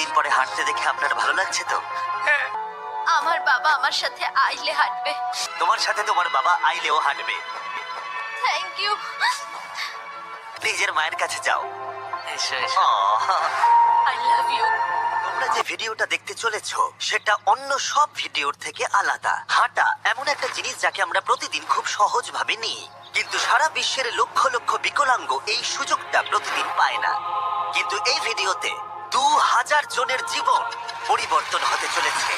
দিন পরে হাঁটতে দেখে আপনার ভালো লাগছে তো? আমার বাবা আমার সাথে আইলে হাঁটবে। তোমার সাথে তোমার বাবা আইলেও হাঁটবে। Thank you. নিজের মায়ের কাছে যাও। এসো এসো। Ah, I love you. তোমরা যে ভিডিওটা দেখতে চলেছো সেটা অন্য সব ভিডিওর থেকে আলাদা। হাঁটা এমন একটা জিনিস যাকে আমরা প্রতিদিন খুব সহজভাবে নিই, কিন্তু সারা বিশ্বের লক্ষ লক্ষ বিকলাঙ্গ এই সুযোগটা প্রতিদিন পায় না। কিন্তু এই ভিডিওতে 2000 জনের জীবন পরিবর্তন হতে চলেছে।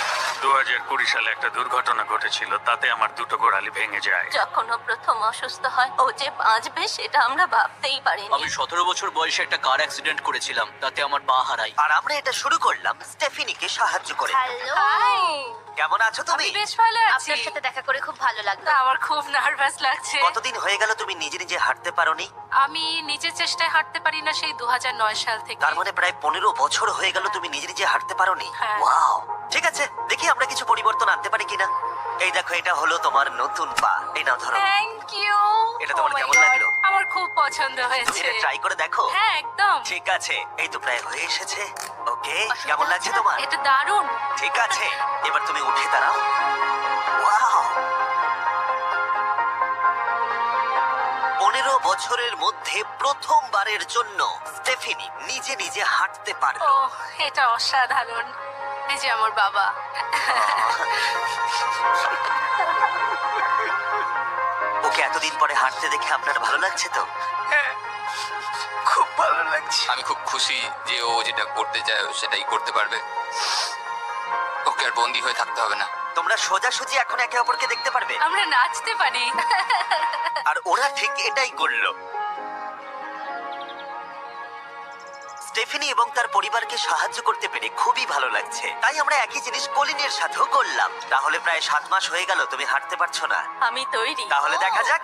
2020 সালে একটা দুর্ঘটনা ঘটেছিল, তাতে আমার দুটো গোড়ালি ভেঙে যায়। যখন ও প্রথম অসুস্থ হয়, ও যে বাঁচবে সেটা আমরা ভাবতেই পারিনি। আমি 17 বছর বয়সে একটা কার অ্যাক্সিডেন্ট করেছিলাম, তাতে আমার পা হারাই। আর আমরা এটা শুরু করলাম স্টেফিনিকে সাহায্য করে। হ্যালো। কেমন আছো তুমি? বেশ ভালো আছি। আপনার সাথে দেখা করে খুব ভালো লাগলো। আমার খুব নার্ভাস লাগছে। কতদিন হয়ে গেল তুমি নিজে নিজে হাঁটতে পারোনি? আমি নিজের চেষ্টায় হাঁটতে পারি না সেই 2009 সাল থেকে। তার মানে প্রায় 15 বছর হয়ে গেল তুমি নিজে নিজে হাঁটতে পারোনি। হ্যাঁ। ওয়াও, ঠিক আছে, দেখি আমরা কিছু পরিবর্তন আনতে পারি কিনা। এই দেখো, এটা হলো তোমার নতুন পা। এই নাও ধরো। Thank you. এটা তোমার কেমন লাগলো? আমার খুব পছন্দ হয়েছে। এটা ট্রাই করে দেখো। হ্যাঁ, একদম। ঠিক আছে, এই তো প্রায় হয়ে এসেছে। ওকে, কেমন লাগছে তোমার? এটা দারুণ। ঠিক আছে, এবার তুমি উঠে দাঁড়াও। ওয়াও, 15 বছরের মধ্যে প্রথমবারের জন্য স্টেফিনি নিজে নিজে হাঁটতে ও, পারলো। এটা অসাধারণ। এই যে আমার বাবা। ওকে এতদিন পরে হাঁটতে দেখে আপনার ভালো লাগছে তো? খুব ভালো লাগছে। আমি খুব খুশি যে ও যেটা করতে চায় ও সেটাই করতে পারবে। ওকে আর বন্দি হয়ে থাকতে হবে না। তোমরা সোজাসুজি এখন একে অপরকে দেখতে পারবে। আমরা নাচতে পারি। আর ওরা ঠিক এটাই করলো। স্টেফিনি এবং তার পরিবারকে সাহায্য করতে পেরে খুবই ভালো লাগছে। তাই আমরা একই জিনিস কলিনের সাথেও করলাম। তাহলে প্রায় 7 মাস হয়ে গেল তুমি হাঁটতে পারছো না। আমি তৈরি। তাহলে দেখা যাক।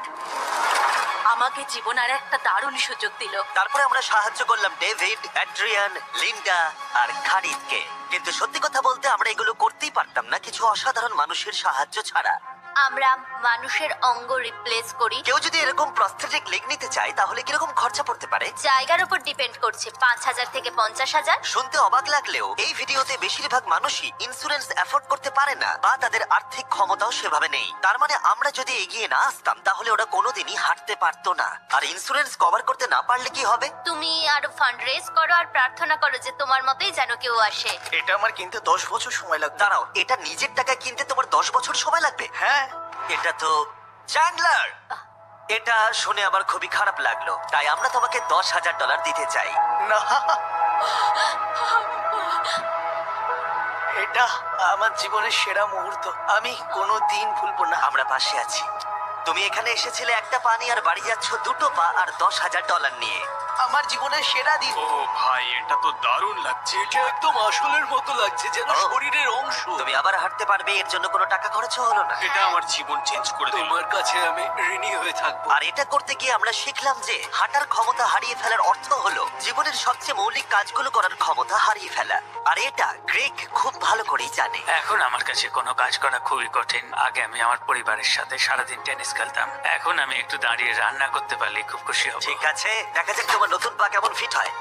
আমাকে জীবন আর একটা দারুণ সুযোগ দিল। তারপরে আমরা সাহায্য করলাম ডেভিড, অ্যাড্রিয়ান, লিন্ডা আর খারিদকে। কিন্তু সত্যি কথা বলতে আমরা এগুলো করতেই পারতাম না কিছু অসাধারণ মানুষের সাহায্য ছাড়া। আমরা মানুষের অঙ্গ রিপ্লেস করি। কেউ যদি এরকম প্রস্থেটিক লেগ নিতে চায় তাহলে কিরকম খরচা পড়তে পারে? জায়গার উপর ডিপেন্ড করছে, 5,000 থেকে 50,000। শুনতে অবাক লাগলেও এই ভিডিওতে বেশিরভাগ মানুষই ইন্স্যুরেন্স অ্যাফোর্ড করতে পারে না বা তাদের আর্থিক ক্ষমতাও সেভাবে নেই। তার মানে আমরা যদি এগিয়ে না আসতাম তাহলে ওরা কোনোদিনই হাঁটতে পারতো না। আর ইন্স্যুরেন্স কভার করতে না পারলে কি হবে? তুমি আরো ফান্ড রেজ করো আর প্রার্থনা করো যে তোমার মতোই যেন কেউ আসে। এটা আমার কিনতে 10 বছর সময় লাগবে। দাঁড়াও, এটা নিজের টাকায় কিনতে তোমার 10 বছর সময় লাগবে? হ্যাঁ। এটা তো চ্যান্ডলার, এটা শুনে আমার খুবই খারাপ লাগলো। তাই আমরা তোমাকে $10,000 দিতে চাই। না, এটা আমার জীবনের সেরা মুহূর্ত। আমি কোনোদিন ভুলবো না। আমরা পাশে আছি। তুমি এখানে এসেছিলে একটা পা নিয়ে আর বাড়ি যাচ্ছ দুটো পা আর $10,000 নিয়ে। আমার জীবনের সেরা দিন। ও ভাই, এটা তো দারুণ লাগছে। এটা একদম আসলের মতো লাগছে, যেন ও। শরীরের অংশ। তুমি আবার হাঁটতে পারবে, এর জন্য কোনো টাকা খরচও হলো না। এটা আমার জীবন চেঞ্জ করে দিল। তোমার কাছে আমি ঋণী হয়ে থাকবো। আর এটা করতে গিয়ে আমরা শিখলাম যে হাঁটার ক্ষমতা হারিয়ে ফেলার অর্থ হলো জীবনের সবচেয়ে মৌলিক কাজগুলো করার ক্ষমতা হারিয়ে ফেলা। আর এটা গ্রেগ খুব ভালো করেই জানে। এখন আমার কাছে কোনো কাজ করা খুবই কঠিন। আগে আমি আমার পরিবারের সাথে সারাদিন টেনিস খেলতাম, এখন আমি একটু দাঁড়িয়ে রান্না করতে পারলে খুব খুশি হব। ঠিক আছে, দেখা যাক তোমার নতুন পা কেমন ফিট হয়।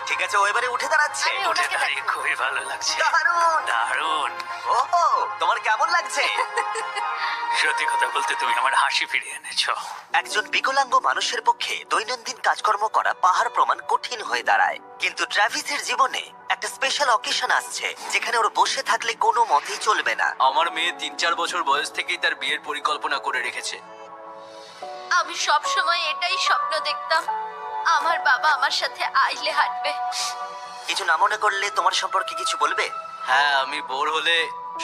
ঠিক আছে, ও এবারে উঠে দাঁড়াচ্ছে। আমি উঠে ওনাকে দাঁড়িয়ে খুবই ভালো লাগছে। দারুণ। দারুণ। ওহো, তোমার কেমন লাগছে? সত্যি কথা বলতে তুমি আমার হাসি ফিরিয়ে এনেছো। একজন বিকলাঙ্গ মানুষের পক্ষে দৈনন্দিন কাজকর্ম করা পাহাড় প্রমাণ কঠিন হয়ে দাঁড়ায়। কিন্তু ট্রাভিসের জীবনে একটা স্পেশাল অকেশন আসছে যেখানে ওর বসে থাকলে কোনো মতেই চলবে না। আমার মেয়ে 3-4 বছর বয়স থেকেই তার বিয়ের পরিকল্পনা করে রেখেছে। আমি সব সময় এটাই স্বপ্ন দেখতাম, আমার বাবা আমার সাথে আইলে হাঁটবে। কিছু না মনে করলে তোমার সম্পর্কে কিছু বলবে? হ্যাঁ, আমি বোর হলে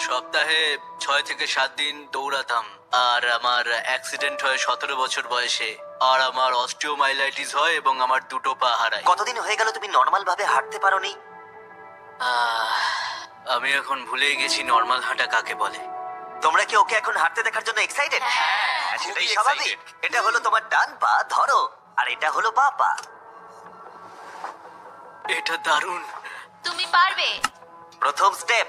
সপ্তাহে 6 থেকে 7 দিন দৌড়াতাম। আর আমার অ্যাক্সিডেন্ট হয় 17 বছর বয়সে। আর আমার অস্টিওমাইলাইটিস হয় এবং আমার দুটো পা হারায়। কতদিন হয়ে গেল তুমি নর্মাল ভাবে হাঁটতে পারোনি? আমি এখন ভুলেই গেছি নর্মাল হাঁটা কাকে বলে। তোমরা কি ওকে এখন হাঁটতে দেখার জন্য এক্সাইটেড? হ্যাঁ, সেটাই খুবই স্বাভাবিক। excited। এটা হলো তোমার ডান পা, ধরো, আর এটা হলো বাঁ পা। এটা দারুণ। তুমি পারবে। প্রথম স্টেপ।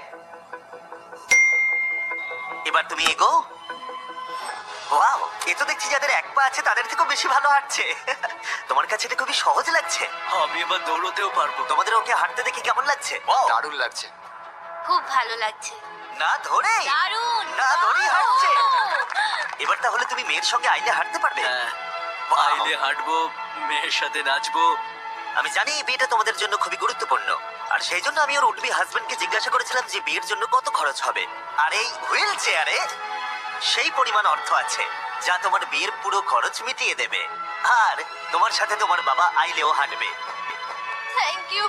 এবার তুমি এগো। ওয়াও, এ তো দেখছি যাদের এক পা আছে তাদের থেকেও বেশি ভালো হাঁটছে। তোমার কাছে এটা খুবই সহজ লাগছে। আমি এবার দৌড়তেও পারবো। তোমাদের ওকে হাঁটতে দেখে কেমন লাগছে? Wow, দারুণ লাগছে। খুব ভালো লাগছে। না ধরে দারুণ। না ধরেই হাঁটছে। এবার তাহলে তুমি মেয়ের সঙ্গে আইলে হাঁটতে পারবে? হ্যাঁ, Wow, আইলে হাঁটবো, মেয়ের সাথে নাচবো। আমি জানি এই বিয়েটা তোমাদের জন্য খুবই গুরুত্বপূর্ণ, আর সেই জন্য আমি ওর উডবি হাজবেন্ডকে জিজ্ঞাসা করেছিলাম যে বিয়ের জন্য কত খরচ হবে। আর এই হুইল চেয়ারে সেই পরিমাণ অর্থ আছে যা তোমার বিয়ের পুরো খরচ মিটিয়ে দেবে। আর তোমার সাথে তোমার বাবা আইলেও হাঁটবে। Thank you.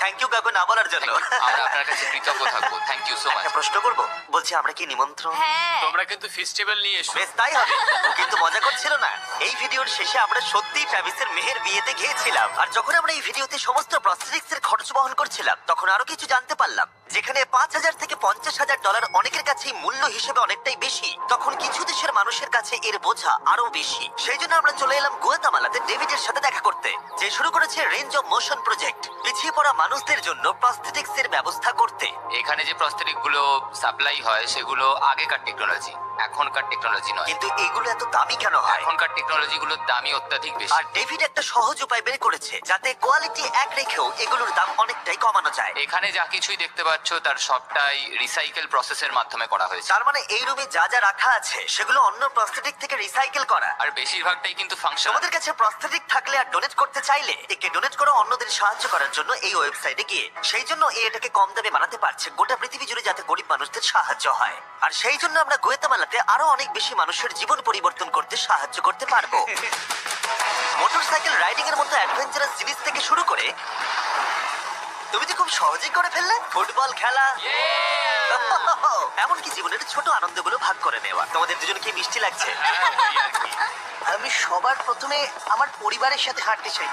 থ্যাংক ইউ কাকু না বলার জন্য। আমরা আপনার কাছে কৃতজ্ঞ থাকবো। Thank you so much. একটা প্রশ্ন করব, বলছি আমরা কি নিমন্ত্রণ? হ্যাঁ। তোমরা কিন্তু ফেস্টিভ্যাল নিয়ে এসো। বেশ তাই হবে। ও কিন্তু মজা করছিল না। এই ভিডিওর শেষে আমরা সত্যিই ট্রাভিসের মেহের বিয়েতে গিয়েছিলাম, আর যখন আমরা এই ভিডিওতে সমস্ত প্রস্থেটিক্স এর খরচ বহন করছিলাম তখন আরো কিছু জানতে পারলাম। যেখানে $5,000 থেকে $50,000 অনেকের কাছেই মূল্য হিসেবে অনেকটাই বেশি, তখন কিছু দেশের মানুষের কাছে এর বোঝা আরো বেশি। সেই জন্য আমরা চলে এলাম গুয়াতামালাতে ডেভিডের সাথে দেখা করতে, যে শুরু করেছে রেঞ্জ অফ মোশন প্রজেক্ট, পিছিয়ে পড়া মানুষদের জন্য প্রস্থেটিক্স এর ব্যবস্থা করতে। এখানে যে প্রস্তরিক গুলো সাপ্লাই হয় সেগুলো আগেকার টেকনোলজি, এখনকার টেকনোলজি নয়। কিন্তু এগুলো এত দামি কেন হয়? এখনকার টেকনোলজি গুলোর দামই অত্যাধিক বেশি। আর ডেভিড একটা সহজ উপায় বের করেছে যাতে কোয়ালিটি এক রেখেও এগুলোর দাম অনেকটাই কমানো যায়। এখানে যা কিছুই দেখতে পাচ্ছ তার সবটাই রিসাইকেল প্রসেসের মাধ্যমে করা হয়েছে। তার মানে এই রুমে যা যা রাখা আছে সেগুলো অন্য প্রস্থেটিক থেকে রিসাইকেল করা। আর বেশিরভাগটাই কিন্তু ফাংশন। তোমাদের কাছে প্রস্থেটিক থাকলে আর ডোনেট করতে চাইলে একে ডোনেট করো অন্যদের সাহায্য করার জন্য এই ওয়েবসাইটে গিয়ে। সেই জন্য এটাকে কম দামে বানাতে পারছে গোটা পৃথিবী জুড়ে যাতে গরিব মানুষদের সাহায্য হয়। আর সেই জন্য আমরা গুয়াতামালাতে আরো অনেক বেশি মানুষের জীবন পরিবর্তন করতে সাহায্য করতে পারবো। মোটরসাইকেল রাইডিং এর মতো অ্যাডভেঞ্চারাস জিনিস থেকে শুরু করে তুমি তো খুব সহজেই করে ফেললে ফুটবল খেলা, এমনকি জীবনের ছোট আনন্দগুলো ভাগ করে নেওয়া। তোমাদের দুজনকে মিষ্টি লাগছে? আমি সবার প্রথমে আমার পরিবারের সাথে হাঁটতে চাই।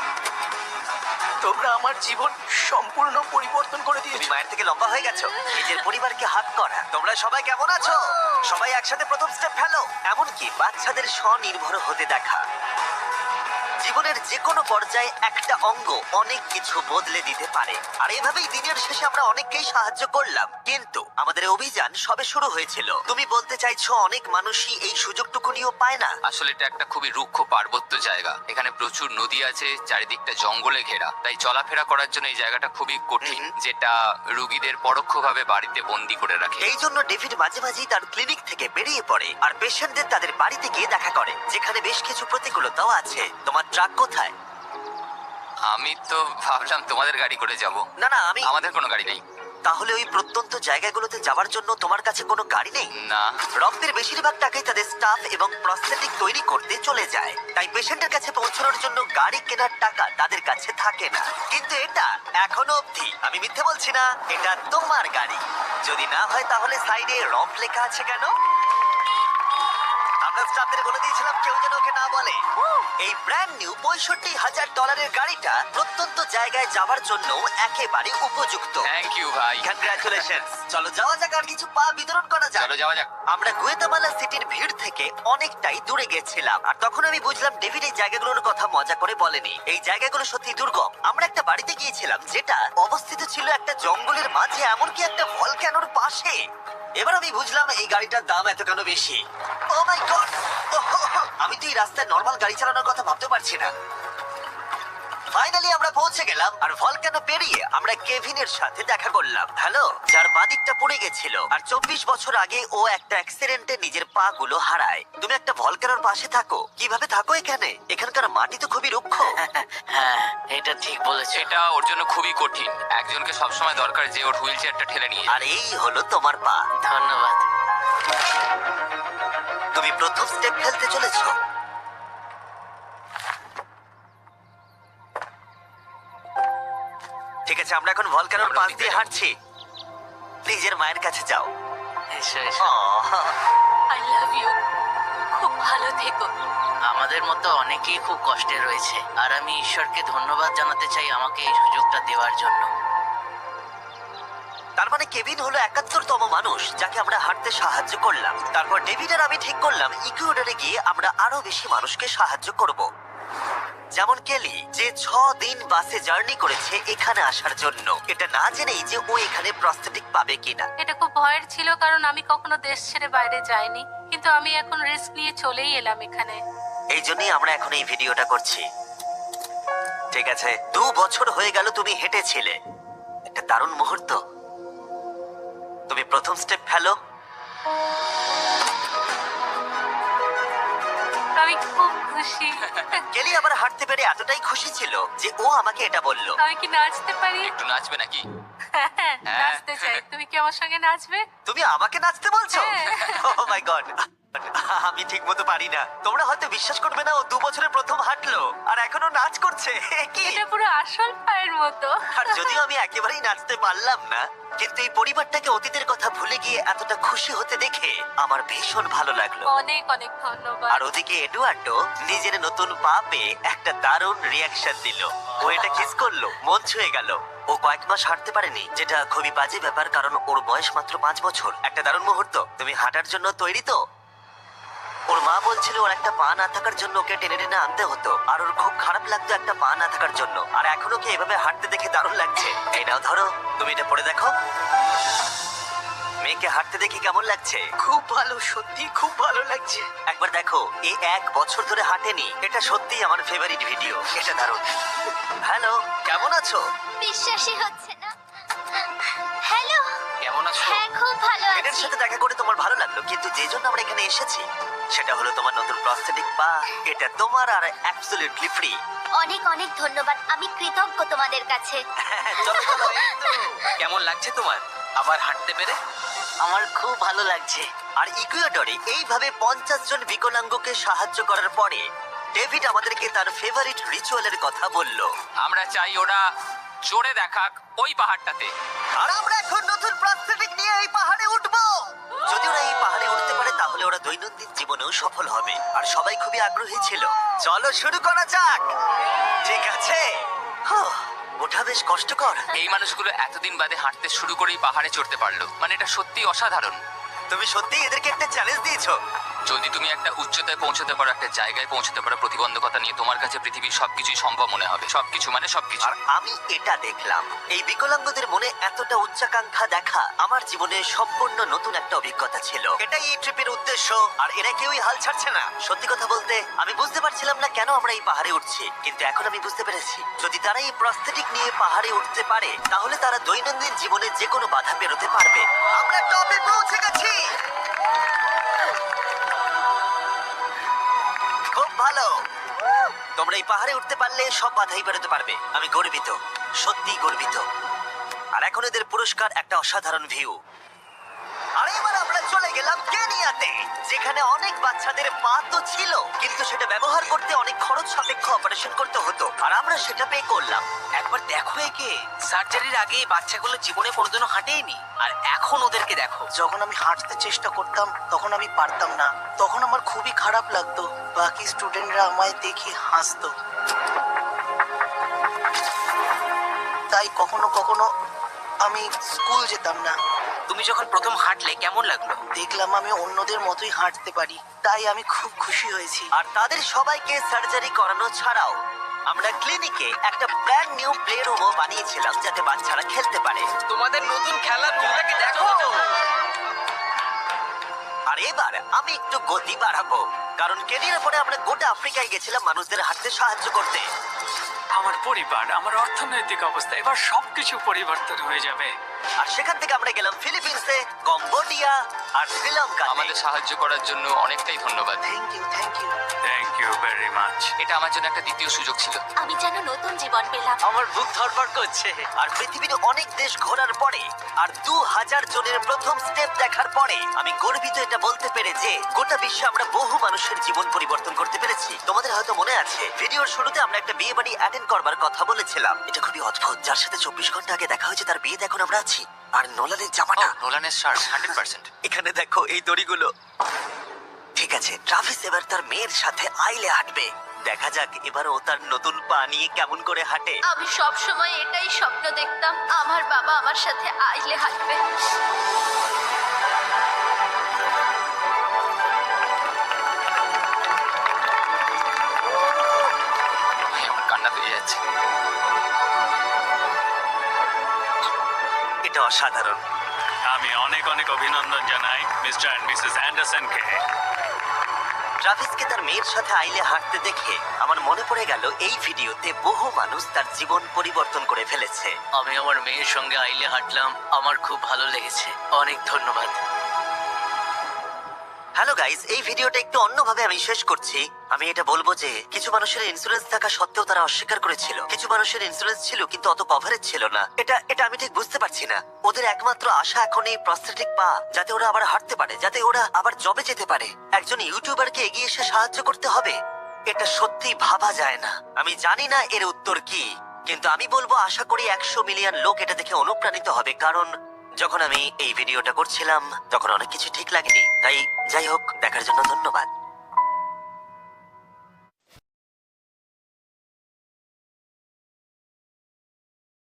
তোমরা আমার জীবন সম্পূর্ণ পরিবর্তন করে তুমি দিয়েছো। মায়ের থেকে লম্বা হয়ে গেছো। নিজের পরিবারকে হাত করা। তোমরা সবাই কেমন আছো? সবাই একসাথে প্রথম স্টেপ ফেলো। এমনকি বাচ্চাদের স্বনির্ভর হতে দেখা। জীবনের যে কোনো পর্যায়ে একটা অঙ্গ অনেক কিছু বদলে দিতে পারে। আর এভাবেই দিনের শেষে আমরা অনেককেই সাহায্য করলাম, কিন্তু আমাদের অভিযান সবে শুরু হয়েছিল। তুমি বলতে চাইছো অনেক মানুষই এই সুযোগটুকু নিয়েও পায় না? আসলে এটা একটা খুবই রুক্ষ পার্বত্য জায়গা। এখানে প্রচুর নদী আছে, চারিদিকটা জঙ্গলে ঘেরা, তাই চলাফেরা করার জন্য এই জায়গাটা খুবই কঠিন, যেটা রোগীদের পরোক্ষভাবে বাড়িতে বন্দি করে রাখে। এই জন্য ডেভিড মাঝে মাঝেই তার ক্লিনিক থেকে বেরিয়ে পড়ে আর পেশেন্টদের তাদের বাড়িতে গিয়ে দেখা করে, যেখানে বেশ কিছু প্রতিকূলতাও আছে। তোমার ট্রাক কোথায়? আমি তো ভাবলাম তোমাদের গাড়ি করে যাব। না না, আমি আমাদের কোনো গাড়ি নেই। তাহলে ওই প্রত্যন্ত জায়গাগুলোতে যাওয়ার জন্য তোমার কাছে কোনো গাড়ি নেই? না। রক্তের বেশিরভাগ টাকাই তাদের স্টাফ এবং প্রস্থেটিক তৈরি করতে চলে যায়, তাই পেশেন্টের কাছে পৌঁছানোর জন্য গাড়ি কেনার টাকা তাদের কাছে থাকে না। কিন্তু এটা এখনো অবধি, আমি মিথ্যে বলছি না, এটা তোমার গাড়ি। যদি না হয় তাহলে সাইডে রম্প লেখা আছে কেন? আমরা স্টাফদের বলে দিয়েছিলাম কেউ যেন ওকে না বলে। এই ব্র্যান্ড নিউ $65,000 গাড়িটা প্রত্যন্ত জায়গায় যাওয়ার জন্য একেবারে উপযুক্ত। থ্যাংক ইউ ভাই। কংগ্রাচুলেশন। চলো যাওয়া যাক আর কিছু পা বিতরণ করা যাক। চলো যাওয়া যাক। আমরা গুয়েতামালা সিটির ভিড় থেকে অনেকটাই দূরে গেছিলাম, আর তখন আমি বুঝলাম ডেভিড এই জায়গাগুলোর কথা মজা করে বলেনি। এই জায়গাগুলো সত্যি দুর্গম। আমরা একটা বাড়িতে গিয়েছিলাম যেটা অবস্থিত ছিল একটা জঙ্গলের মাঝে, এমনকি একটা ভলক্যানোর পাশে। এবার আমি বুঝলাম এই গাড়িটার দাম এত কেন বেশি। ও মাই গড, আমি তো এই রাস্তায় নর্মাল গাড়ি চালানোর কথা ভাবতে পারছি না। ফাইনালি আমরা পৌঁছে গেলাম, আর ভলকানো পেরিয়ে আমরা কেভিনের সাথে দেখা করলাম। হ্যালো, যার বাদিকটা পড়ে গেছিল, আর 24 বছর আগে ও একটা অ্যাক্সিডেন্টে নিজের পা গুলো হারায়। তুমি একটা ভলকানোর পাশে থাকো, কিভাবে থাকো এখানে? এখানকার মাটি তো খুবই রুক্ষ। হ্যাঁ, এটা ঠিক বলেছে। এটা ওর জন্য খুবই কঠিন। একজনকে সবসময় দরকার যে ওর হুইল চেয়ারটা ঠেলে নিয়ে যায়। আর এই হলো তোমার পা। ধন্যবাদ। তুমি প্রথম স্টেপ ফেলতে চলেছো। ঠিক আছে, আমরা এখন ভলকানোর পাশ দিয়ে হাঁটছি। নিজের মায়ের কাছে যাও। এসো, এসো। Ah, I love you. খুব ভালো থেকো। আমাদের মতো অনেকেই খুব কষ্টে রয়েছে, আর আমি ঈশ্বরকে ধন্যবাদ জানাতে চাই আমাকে এই সুযোগটা দেওয়ার জন্য। তার মানে কেভিন হলো 71তম মানুষ যাকে আমরা হাঁটতে সাহায্য করলাম। তারপর ডেভিড আর আমি ঠিক করলাম ইকুয়েডরে গিয়ে আমরা আরো বেশি মানুষকে সাহায্য করব, যেমন কেলি, যে 6 দিন বাসে জার্নি করেছে এখানে আসার জন্য, এটা না জেনেই যে ও এখানে প্রস্থেটিক পাবে কিনা। এটা খুব ভয়ের ছিল, কারণ আমি কখনো দেশ ছেড়ে বাইরে যাইনি। কিন্তু আমি এখন রিস্ক নিয়ে চলেই এলাম এখানে। এই জন্যই আমরা এখন এই ভিডিওটা করছি। ঠিক আছে, 2 বছর হয়ে গেল তুমি হেঁটেছিলে, একটা দারুণ মুহূর্ত। তুমি প্রথম স্টেপ ফেলো। আমি খুব খুশি। কেলি আবার হাঁটতে পেরে এতটাই খুশি ছিল যে ও আমাকে এটা বলল। আমি কি নাচতে পারি? একটু নাচবে নাকি? হ্যাঁ, নাচতে চাই। তুমি কি আমার সঙ্গে নাচবে? তুমি আমাকে নাচতে বলছো? হ্যাঁ। ও মাই গড, আমি ঠিক মতো পারি না। তোমরা হয়তো বিশ্বাস করবে না, ও 2 বছরের প্রথম হাঁটলো আর এখনো নাচ করছে। কি? এটা পুরো আসল পায়ের মতো। আর যদিও আমি একেবারেই নাচতে পারলাম না, কিন্তু এই পরিবারটাকে অতীতের কথা ভুলে গিয়ে এতটা খুশি হতে দেখে আমার ভীষণ ভালো লাগলো। অনেক অনেক ধন্যবাদ। আর ওদিকে এডুয়ার্ডো নিজের নতুন পা পেয়ে একটা দারুণ রিয়াকশন দিল। ও এটা কিস করলো, মন ছুঁয়ে গেল। ও কয়েক মাস হাঁটতে পারেনি, যেটা খুবই বাজে ব্যাপার, কারণ ওর বয়স মাত্র 5 বছর। একটা দারুণ মুহূর্ত। তুমি হাঁটার জন্য তৈরি তো? ওর মা বলছিল ওর একটা পা না থাকার জন্য ওকে টেনে টেনে আনতে হতো, আর ওর খুব খারাপ লাগতো একটা পা না থাকার জন্য। আর এখন ওকে এভাবে হাঁটতে দেখে দারুণ লাগছে। এই নাও ধরো, তুমি এটা পরে দেখো। মেয়েকে হাঁটতে দেখে কেমন লাগছে? খুব ভালো, সত্যি খুব ভালো লাগছে। একবার দেখো, এ 1 বছর ধরে হাঁটেনি। এটা সত্যিই আমার ফেভারিট ভিডিও। এটা দারুণ। হ্যালো, কেমন আছো? বিশ্বাসই হচ্ছে না। হ্যালো। কেমন আছো? হ্যাঁ, খুব ভালো এদের আছি। সাথে দেখা করে তোমার ভালো লাগলো, কিন্তু যে জন্য আমরা এখানে এসেছি সেটা হলো তোমার নতুন প্রস্থেটিক পা। এটা তোমার আর অ্যাবসলিউটলি ফ্রি। অনেক অনেক ধন্যবাদ, আমি কৃতজ্ঞ তোমাদের কাছে। চলো চলো। কেমন লাগছে তোমার আবার হাঁটতে পেরে? আমার খুব ভালো লাগছে। আর ইকুয়েডরে এইভাবে 50 জন বিকলাঙ্গকে সাহায্য করার পরে ডেভিড আমাদেরকে তার ফেভারিট রিচুয়ালের কথা বলল। আমরা চাই ওরা চড়ে দেখাক ওই পাহাড়টাতে। আর আমরা এখন নতুন প্রস্থেটিক নিয়ে এই পাহাড়ে উঠবো। যদি ওরা এই পাহাড়ে উঠতে পারে তাহলে ওরা দৈনন্দিন জীবনেও সফল হবে। আর সবাই খুবই আগ্রহী ছিল। চলো শুরু করা যাক। ঠিক আছে। ওঠা বেশ কষ্টকর। এই মানুষগুলো এতদিন বাদে হাঁটতে শুরু করেই পাহাড়ে চড়তে পারলো, মানে এটা সত্যি অসাধারণ। তুমি সত্যি এদেরকে একটা চ্যালেঞ্জ দিয়েছো। যদি তুমি একটা উচ্চতায় পৌঁছতে পারো, একটা জায়গায় পৌঁছতে পারো, প্রতিবন্ধকতা নিয়ে তোমার কাছে পৃথিবীর সবকিছুই সম্ভব মনে হবে। সবকিছু মানে সবকিছু। আর আমি এটা দেখলাম, এই বিকলাঙ্গদের মনে এতটা উচ্চাকাঙ্ক্ষা দেখা আমার জীবনে সম্পূর্ণ নতুন একটা অভিজ্ঞতা ছিল। এটাই এই ট্রিপের উদ্দেশ্য। আর এরা কেউই হাল ছাড়ছে না। সত্যি কথা বলতে আমি বুঝতে পারছিলাম না কেন আমরা এই পাহাড়ে উঠছি, কিন্তু এখন আমি বুঝতে পেরেছি। যদি তারা এই প্রস্থেটিক নিয়ে পাহাড়ে উঠতে পারে তাহলে তারা দৈনন্দিন জীবনে যে কোনো বাধা পেরোতে পারবে। আমরা টপে পৌঁছে গেছি। খুব ভালো। তোমরা এই পাহাড়ে উঠতে পারলে সব বাধাই বেরোতে পারবে। আমি গর্বিত, সত্যিই গর্বিত। আর এখন এদের পুরস্কার একটা অসাধারণ ভিউ। আর এবার আমরা চলে গেলাম কেনিয়াতে, যেখানে অনেক বাচ্চাদের পা তো ছিল, কিন্তু সেটা ব্যবহার করতে অনেক খরচ সাপেক্ষ অপারেশন করতে হতো। আর আমরা সেটা পে করলাম। একবার দেখো একে, সার্জারির আগে এই বাচ্চাগুলো জীবনে কোনোদিনও হাঁটেইনি, আর এখন ওদেরকে দেখো। যখন আমি হাঁটতে চেষ্টা করতাম তখন আমি পারতাম না, তখন আমার খুবই খারাপ লাগতো। বাকি স্টুডেন্টরা আমায় দেখে হাসতো, তাই কখনো কখনো আমি স্কুল যেতাম না। তুমি যখন প্রথম হাঁটলে কেমন লাগলো? দেখলাম আমি অন্যদের মতোই হাঁটতে পারি, তাই আমি খুব খুশি হয়েছি। আর তাদের সবাইকে সার্জারি করানো ছাড়াও আমরা ক্লিনিকে একটা ব্র্যান্ড নিউ প্লে রুমও বানিয়েছিলাম, যাতে বাচ্চারা খেলতে পারে। তোমাদের নতুন খেলার রুমটাকে দেখো। আর এবার আমি একটু গতি বাড়াবো, কারণ কেনিয়ার পরে আমরা গোটা আফ্রিকায় গেছিলাম মানুষদের হাঁটতে সাহায্য করতে। আমার পরিবার, আমার অর্থনৈতিক অবস্থা, এবার সবকিছু পরিবর্তন হয়ে যাবে। আর সেখান থেকে আমরা গেলাম ফিলিপিন্সে, কম্বোডিয়া আর শ্রীলঙ্কা। আমাদের সাহায্য করার জন্য অনেকটাই ধন্যবাদ। Thank you, thank you. Thank you very much. এটা আমার জন্য একটা দ্বিতীয় সুযোগ ছিল। আমি যেন নতুন জীবন পেলাম। আমার বুক ধড়ফড় করছে। আর পৃথিবীর অনেক দেশ ঘোরার পরে আর 2000 জনের প্রথম স্টেপ দেখার পরে আমি গর্বিত এটা বলতে পেরে যে গোটা বিশ্বে আমরা বহু মানুষের জীবন পরিবর্তন করতে পেরেছি। তোমাদের হয়তো মনে আছে ভিডিওর শুরুতে আমরা একটা বিয়ে বাড়ি অ্যাটেন্ড করবার কথা বলেছিলাম। এটা খুবই অদ্ভুত, যার সাথে 24 ঘন্টা আগে দেখা হয়েছে তার বিয়েতে এখন আমরা আছি। আর নোলানের জামাটা, নোলানের শার্ট 100%। এখানে দেখো এই দড়িগুলো। ঠিক আছে, ট্রাভিস এবার তার মেয়ের সাথে আইলে হাঁটবে। দেখা যাক এবার ও তার নতুন পা নিয়ে কেমন করে হাঁটে। আমি সব সময় এটাই স্বপ্ন দেখতাম, আমার বাবা আমার সাথে আইলে হাঁটবে। আমার কান্না পেয়ে যাচ্ছে। এটা অসাধারণ। আমি অনেক অনেক অভিনন্দন জানাই মিস্টার অ্যান্ড মিসেস অ্যান্ডারসনকে। ট্রাভিসকে তার মেয়ের সাথে আইলে হাঁটতে দেখে আমার মনে পড়ে গেল এই ভিডিওতে বহু মানুষ তার জীবন পরিবর্তন করে ফেলেছে। আমি আমার মেয়ের সঙ্গে আইলে হাঁটলাম, আমার খুব ভালো লেগেছে। অনেক ধন্যবাদ। হ্যালো গাইস, এই ভিডিওটা একটু অন্যভাবে আমি শেষ করছি। আমি এটা বলবো যে কিছু মানুষের ইন্স্যুরেন্স থাকা সত্ত্বেও তারা অস্বীকার করেছিল, কিছু মানুষের ইন্স্যুরেন্স ছিল কিন্তু অত কভারেজ ছিল না। এটা আমি ঠিক বুঝতে পারছি না। ওদের একমাত্র আশা এখন এই প্রস্থেটিক পা, যাতে ওরা আবার হাঁটতে পারে, যাতে ওরা আবার জবে যেতে পারে। একজন ইউটিউবারকে এগিয়ে এসে সাহায্য করতে হবে, এটা সত্যিই ভাবা যায় না। আমি জানি না এর উত্তর কি, কিন্তু আমি বলবো আশা করি 100 মিলিয়ন লোক এটা দেখে অনুপ্রাণিত হবে। কারণ যখন আমি এই ভিডিওটা করছিলাম তখন অনেক কিছু ঠিক লাগেনি। তাই যাই হোক, দেখার জন্য ধন্যবাদ।